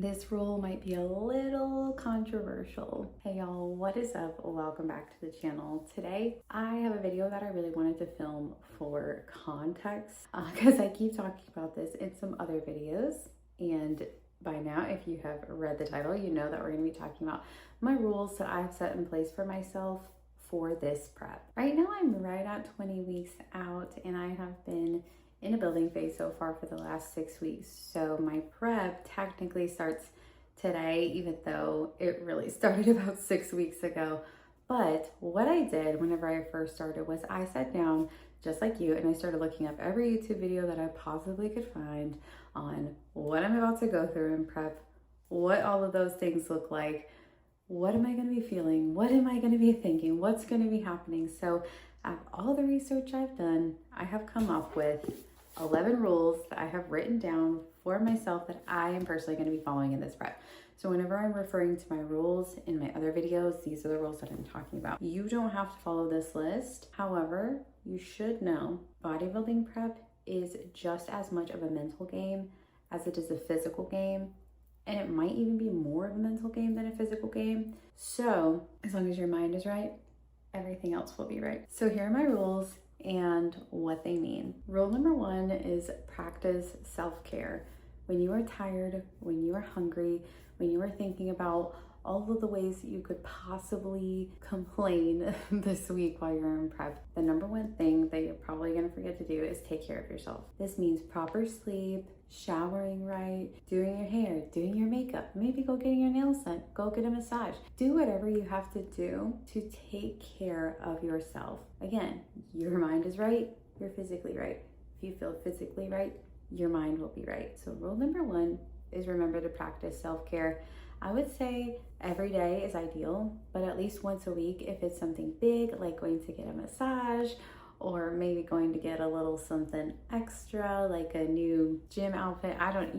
This rule might be a little controversial. Hey y'all, what is up? Welcome back to the channel. Today, I have a video that I really wanted to film for context because I keep talking about this in some other videos. And by now, if you have read the title, you know that we're going to be talking about my rules that I've set in place for myself for this prep. Right now, I'm right at 20 weeks out and I have been in a building phase so far for the last 6 weeks. So my prep technically starts today, even though it really started about 6 weeks ago. But what I did whenever I first started was I sat down just like you and I started looking up every YouTube video that I possibly could find on what I'm about to go through in prep, what all of those things look like, what am I going to be feeling, what am I going to be thinking, what's going to be happening. So out of all the research I've done, I have come up with 11 rules that I have written down for myself that I am personally going to be following in this prep. So whenever I'm referring to my rules in my other videos, these are the rules that I'm talking about. You don't have to follow this list. However, you should know bodybuilding prep is just as much of a mental game as it is a physical game. And it might even be more of a mental game than a physical game. So as long as your mind is right, everything else will be right. So here are my rules and what they mean. Rule number 1 is practice self-care. When you are tired, when you are hungry, when you are thinking about all of the ways that you could possibly complain this week while you're in prep, the number one thing that you're probably gonna forget to do is take care of yourself. This means proper sleep, showering right, doing your hair, doing your makeup, maybe go getting your nails done, go get a massage. Do whatever you have to do to take care of yourself. Again, your mind is right, you're physically right. If you feel physically right, your mind will be right. So rule number 1 is remember to practice self-care. I would say every day is ideal, but at least once a week if it's something big like going to get a massage or maybe going to get a little something extra like a new gym outfit. I don't,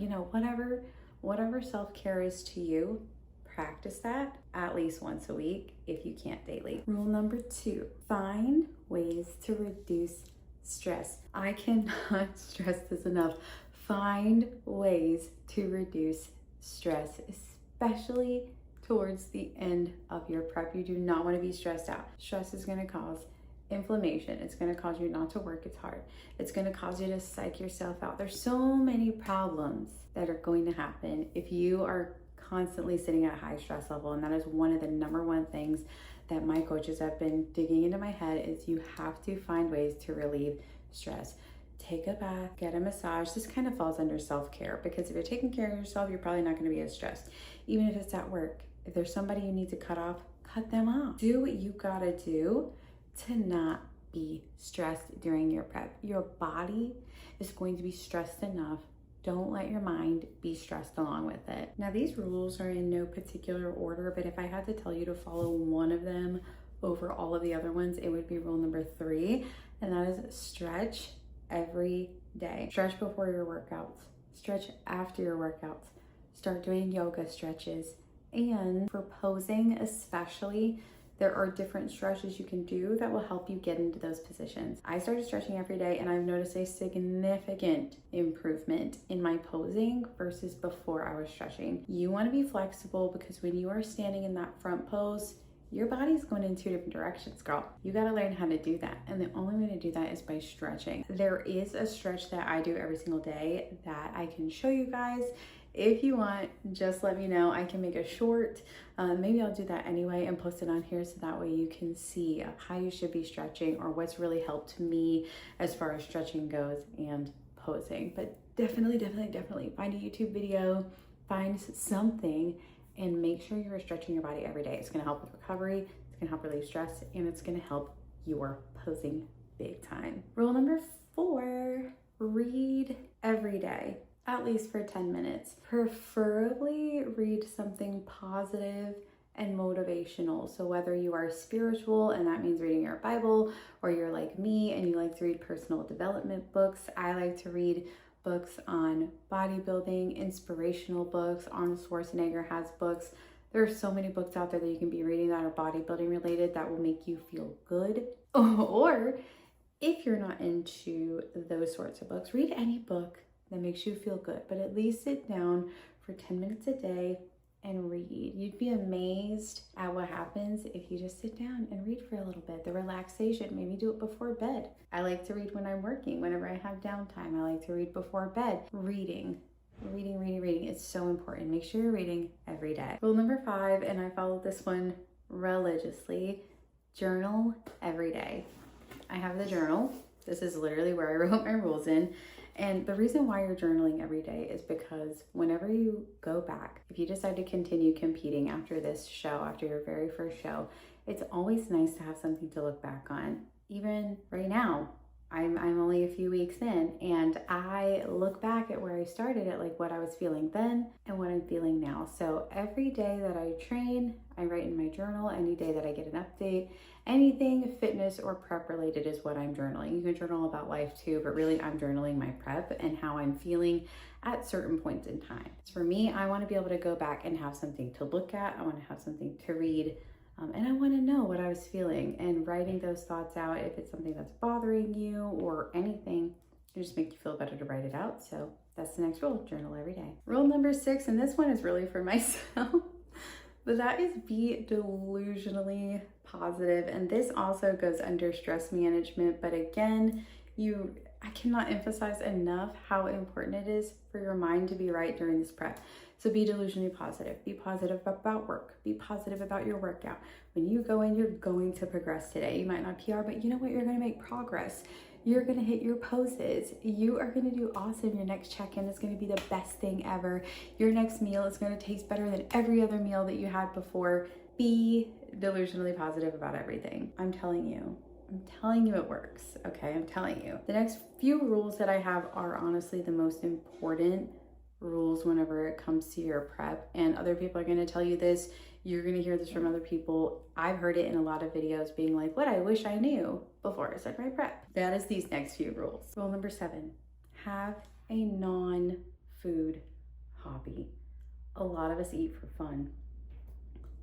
whatever self-care is to you, practice that at least once a week if you can't daily. Rule number 2, find ways to reduce stress. I cannot stress this enough. Find ways to reduce stress, especially towards the end of your prep. You do not want to be stressed out. Stress is going to cause inflammation. It's going to cause you not to work as hard. It's going to cause you to psych yourself out. There's so many problems that are going to happen if you are constantly sitting at a high stress level. And that is one of the number one things that my coaches have been digging into my head is you have to find ways to relieve stress. Take a bath, get a massage. This kind of falls under self-care because if you're taking care of yourself, you're probably not going to be as stressed. Even if it's at work, if there's somebody you need to cut off, cut them off. Do what you gotta do to not be stressed during your prep. Your body is going to be stressed enough. Don't let your mind be stressed along with it. Now, these rules are in no particular order, but if I had to tell you to follow one of them over all of the other ones, it would be rule number 3, and that is stretch every day. Stretch before your workouts, stretch after your workouts, start doing yoga stretches. And for posing especially, there are different stretches you can do that will help you get into those positions. I started stretching every day and I've noticed a significant improvement in my posing versus before I was stretching. You want to be flexible because when you are standing in that front pose, your body's going in 2 different directions, girl. You got to learn how to do that. And the only way to do that is by stretching. There is a stretch that I do every single day that I can show you guys. If you want, just let me know. I can make a short. Maybe I'll do that anyway and post it on here so that way you can see how you should be stretching or what's really helped me as far as stretching goes and posing. But definitely find a YouTube video, find something, and make sure you're stretching your body every day. It's gonna help with recovery, it's gonna help relieve stress, and it's gonna help your posing big time. Rule number 4, read every day, at least for 10 minutes. Preferably read something positive and motivational. So whether you are spiritual and that means reading your Bible, or you're like me and you like to read personal development books, I like to read books on bodybuilding, inspirational books. Arnold Schwarzenegger has books. There are so many books out there that you can be reading that are bodybuilding related that will make you feel good. Or if you're not into those sorts of books, read any book that makes you feel good, but at least sit down for 10 minutes a day and read. You'd be amazed at what happens if you just sit down and read for a little bit. The relaxation, maybe do it before bed. I like to read when I'm working, whenever I have downtime. I like to read before bed. Reading. It's so important. Make sure you're reading every day. Rule number 5, and I follow this one religiously, journal every day. I have the journal. This is literally where I wrote my rules in. And the reason why you're journaling every day is because whenever you go back, if you decide to continue competing after this show, after your very first show, it's always nice to have something to look back on. Even right now, I'm only a few weeks in, and I look back at where I started at, like what I was feeling then and what I'm feeling now. So every day that I train, I write in my journal. Any day that I get an update, anything fitness or prep related is what I'm journaling. You can journal about life too, but really I'm journaling my prep and how I'm feeling at certain points in time. So for me, I want to be able to go back and have something to look at. I want to have something to read. And I want to know what I was feeling, and writing those thoughts out, if it's something that's bothering you or anything, it just make you feel better to write it out. So that's the next rule, journal every day. Rule number 6, and this one is really for myself, but that is be delusionally positive. And this also goes under stress management. But again, I cannot emphasize enough how important it is for your mind to be right during this prep. So be delusionally positive. Be positive about work. Be positive about your workout. When you go in, you're going to progress today. You might not PR, but you know what? You're going to make progress. You're going to hit your poses. You are going to do awesome. Your next check-in is going to be the best thing ever. Your next meal is going to taste better than every other meal that you had before. Be delusionally positive about everything. I'm telling you it works, okay? I'm telling you. The next few rules that I have are honestly the most important rules whenever it comes to your prep, and other people are going to tell you this. You're going to hear this from other people. I've heard it in a lot of videos being like, what I wish I knew before I started my prep. That is these next few rules. Rule number 7, have a non-food hobby. A lot of us eat for fun.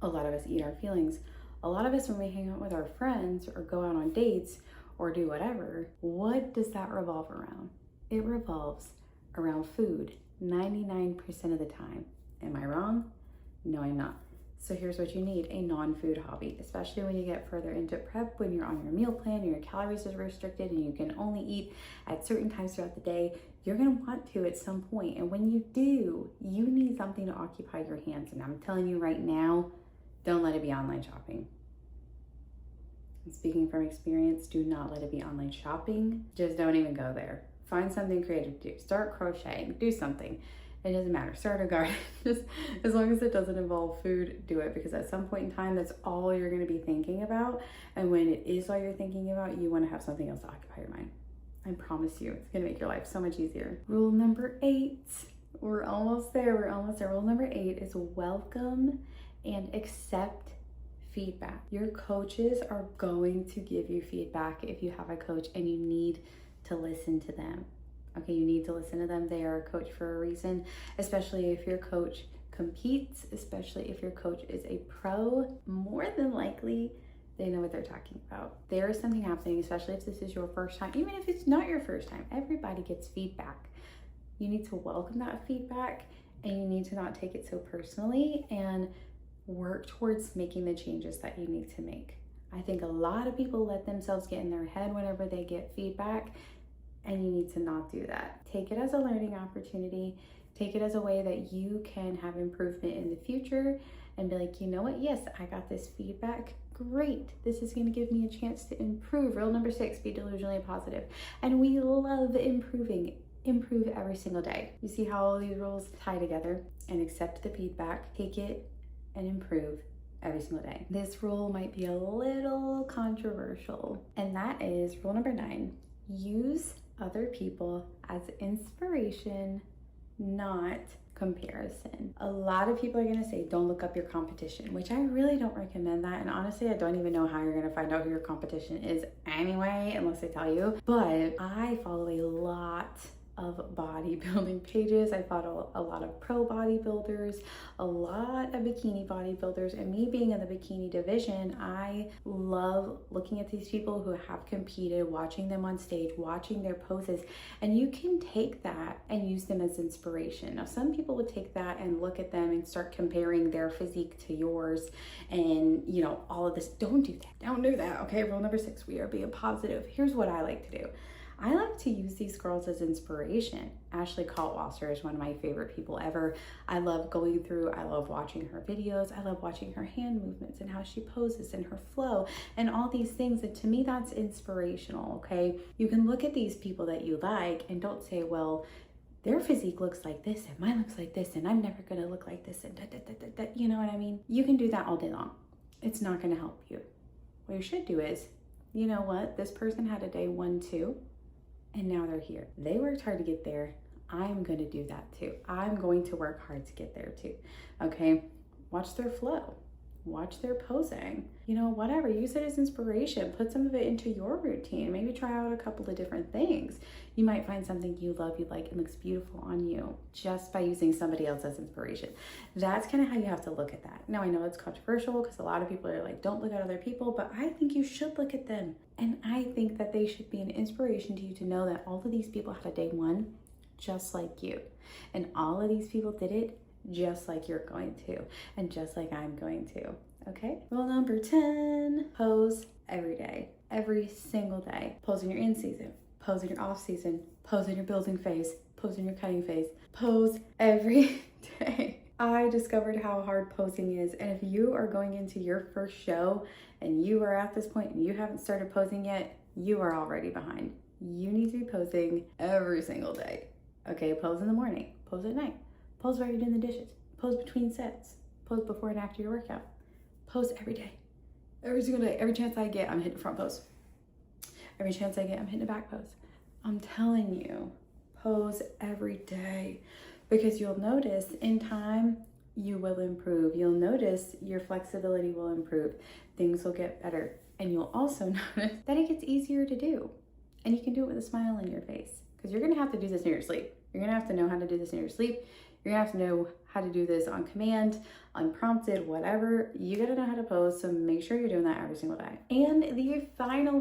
A lot of us eat our feelings. A lot of us, when we hang out with our friends or go out on dates or do whatever, what does that revolve around? It revolves around food 99% of the time. Am I wrong? No, I'm not. So here's what you need, a non-food hobby, especially when you get further into prep, when you're on your meal plan and your calories are restricted and you can only eat at certain times throughout the day. You're gonna want to at some point. And when you do, you need something to occupy your hands. And I'm telling you right now, don't let it be online shopping. And speaking from experience, do not let it be online shopping. Just don't even go there. Find something creative to do. Start crocheting, do something. It doesn't matter, start a garden. Just as long as it doesn't involve food, do it, because at some point in time, that's all you're gonna be thinking about. And when it is all you're thinking about, you wanna have something else to occupy your mind. I promise you, it's gonna make your life so much easier. Rule number 8, we're almost there. Rule number 8 is welcome and accept feedback. Your coaches are going to give you feedback if you have a coach, and you need to listen to them. Okay, you need to listen to them. They are a coach for a reason, especially if your coach competes, especially if your coach is a pro. More than likely, they know what they're talking about. There is something happening, especially if this is your first time. Even if it's not your first time, everybody gets feedback. You need to welcome that feedback, and you need to not take it so personally and work towards making the changes that you need to make. I think a lot of people let themselves get in their head whenever they get feedback, and you need to not do that. Take it as a learning opportunity. Take it as a way that you can have improvement in the future and be like, you know what? Yes, I got this feedback. Great. This is going to give me a chance to improve. Rule number 6, be delusionally positive. And we love improving. Improve every single day. You see how all these rules tie together? And accept the feedback. Take it and improve every single day. This rule might be a little controversial, and that is rule number 9. Use other people as inspiration, not comparison. A lot of people are gonna say, don't look up your competition, which I really don't recommend that. And honestly, I don't even know how you're gonna find out who your competition is anyway, unless they tell you. But I follow a lot of bodybuilding pages. I follow a lot of pro bodybuilders, a lot of bikini bodybuilders, and me being in the bikini division, I love looking at these people who have competed, watching them on stage, watching their poses, and you can take that and use them as inspiration. Now, some people would take that and look at them and start comparing their physique to yours and, you know, all of this. Don't do that. Don't do that. Okay, rule number 6, we are being positive. Here's what I like to do. I like to use these girls as inspiration. Ashley Kaltwasser is one of my favorite people ever. I love going through, I love watching her videos. I love watching her hand movements and how she poses and her flow and all these things. And to me, that's inspirational, okay? You can look at these people that you like and don't say, well, their physique looks like this and mine looks like this and I'm never gonna look like this and you know what I mean? You can do that all day long. It's not gonna help you. What you should do is, you know what? This person had a day 1, 2, and now they're here. They worked hard to get there. I'm going to do that too. I'm going to work hard to get there too. Okay. Watch their flow. Watch their posing. You know, whatever. Use it as inspiration. Put some of it into your routine. Maybe try out a couple of different things. You might find something you love, you like, and looks beautiful on you just by using somebody else as inspiration. That's kind of how you have to look at that. Now, I know it's controversial because a lot of people are like, don't look at other people, but I think you should look at them. And I think that they should be an inspiration to you to know that all of these people had a day 1 just like you. And all of these people did it just like you're going to, and just like I'm going to, okay? Rule number 10, pose every day, every single day. Pose in your in season, pose in your off season, pose in your building phase, pose in your cutting phase, pose every day. I discovered how hard posing is, and if you are going into your first show and you are at this point and you haven't started posing yet, you are already behind. You need to be posing every single day, okay? Pose in the morning, pose at night, pose while you're doing the dishes, pose between sets, pose before and after your workout, pose every day, every single day. Every chance I get, I'm hitting a front pose. Every chance I get, I'm hitting a back pose. I'm telling you, pose every day, because you'll notice in time, you will improve. You'll notice your flexibility will improve. Things will get better. And you'll also notice that it gets easier to do. And you can do it with a smile on your face, because you're gonna have to do this in your sleep. You're gonna have to know how to do this in your sleep. You're gonna have to know how to do this on command, unprompted, whatever. You gotta know how to pose, so make sure you're doing that every single day. And the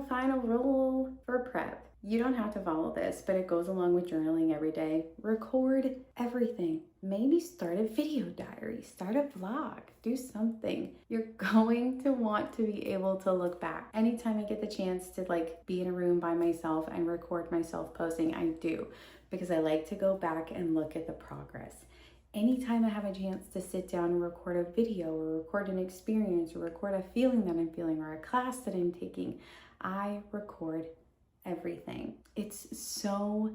final rule for prep. You don't have to follow this, but it goes along with journaling every day. Record everything. Maybe start a video diary, start a vlog, do something. You're going to want to be able to look back. Anytime I get the chance to like be in a room by myself and record myself posing, I do, because I like to go back and look at the progress. Anytime I have a chance to sit down and record a video or record an experience or record a feeling that I'm feeling or a class that I'm taking, I record everything. It's so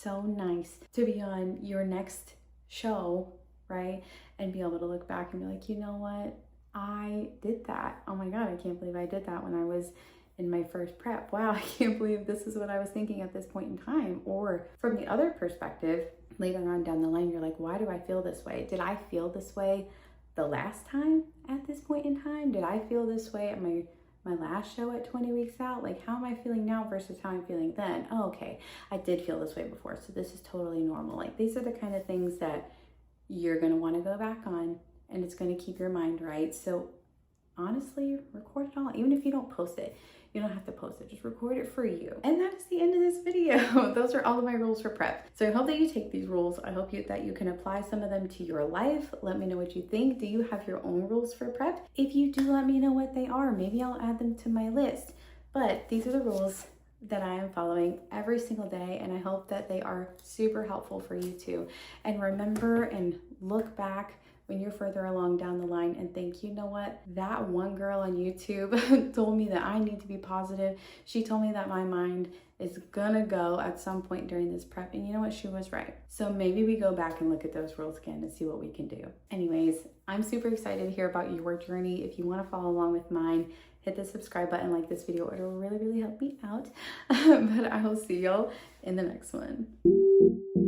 nice to be on your next show, right? And be able to look back and be like, you know what? I did that. Oh my God, I can't believe I did that when I was in my first prep. Wow, I can't believe this is what I was thinking at this point in time. Or from the other perspective, later on down the line, you're like, why do I feel this way? Did I feel this way the last time at this point in time? Did I feel this way at my last show at 20 weeks out? Like, how am I feeling now versus how I'm feeling then? Oh, okay, I did feel this way before, so this is totally normal. Like, these are the kind of things that you're gonna wanna go back on, and it's gonna keep your mind right. So honestly, record it all. Even if you don't post it, you don't have to post it, just record it for you. And that is the end of this video. Those are all of my rules for prep. So I hope that you take these rules. I hope that you can apply some of them to your life. Let me know what you think. Do you have your own rules for prep? If you do, let me know what they are. Maybe I'll add them to my list. But these are the rules that I am following every single day, and I hope that they are super helpful for you too. And remember and look back when you're further along down the line and think, you know what, that one girl on YouTube told me that I need to be positive. She told me that my mind is gonna go at some point during this prep, and you know what, she was right. So maybe we go back and look at those rules again and see what we can do. Anyways, I'm super excited to hear about your journey. If you want to follow along with mine, hit the subscribe button, like this video. It'll really help me out. But I will see y'all in the next one.